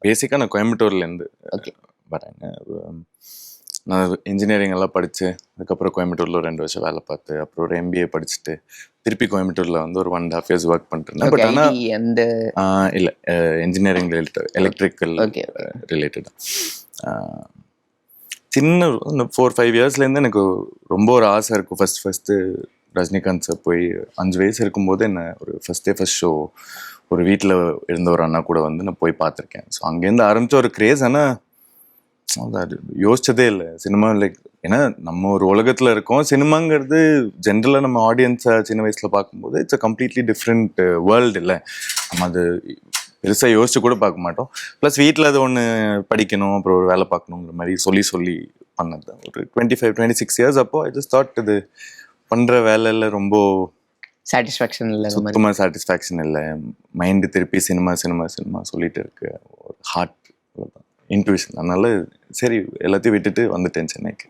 பேசிக்காக நான் கோயம்புத்தூர்லேருந்து ஓகே. வரேங்க. நான் இன்ஜினியரிங் எல்லாம் படித்து அதுக்கப்புறம் கோயம்புத்தூரில் 2 வருஷம் வேலை பார்த்து அப்புறம் ஒரு MBA படிச்சுட்டு திருப்பி கோயம்புத்தூரில் வந்து ஒரு 1.5 years ஒர்க் பண்ணிட்டுருந்தேன். பட் ஆனால் அந்த இல்லை இன்ஜினியரிங் ரிலேட்டட் எலக்ட்ரிக்கல் ஓகே ரிலேட்டடாக சின்ன 4-5 இயர்ஸ்லேருந்து எனக்கு ரொம்ப ஒரு ஆசை இருக்கும். ஃபஸ்ட்டு ரஜினிகாந்த் சார் போய் 5 வயசு இருக்கும்போது என்ன ஒரு ஃபஸ்ட் ஷோ ஒரு வீட்டில் இருந்த ஒரு அண்ணா கூட வந்து நான் போய் பார்த்துருக்கேன். ஸோ அங்கேருந்து ஆரம்பித்த ஒரு கிரேஸ். ஆனால் அது யோசிச்சதே இல்லை சினிமா லைக். ஏன்னா நம்ம ஒரு உலகத்தில் இருக்கோம். சினிமாங்கிறது ஜென்ரலாக நம்ம ஆடியன்ஸை சின்ன வயசில் பார்க்கும்போது it's a completely different world இல்லை. நம்ம அது பெருசாக யோசிச்சு கூட பார்க்க மாட்டோம். ப்ளஸ் வீட்டில் அது ஒன்று படிக்கணும் அப்புறம் ஒரு வேலை பார்க்கணுங்கிற மாதிரி சொல்லி பண்ணது தான். ஒரு 25-26 இயர்ஸ் அப்போ ஐ ஜஸ்ட் தாட் இது பண்ணுற வேலையில் ரொம்ப சாட்டிஸ்ஃபேக்ஷன் இல்லை, சுத்தமாக சாட்டிஸ்ஃபேக்ஷன் இல்லை. மைண்டு திருப்பி சினிமா சொல்லிட்டு இருக்கு. ஒரு ஹார்ட் இன்ட்யூஷன். அதனால சரி எல்லாத்தையும் விட்டுட்டு வந்துட்டேன் சென்னைக்கு.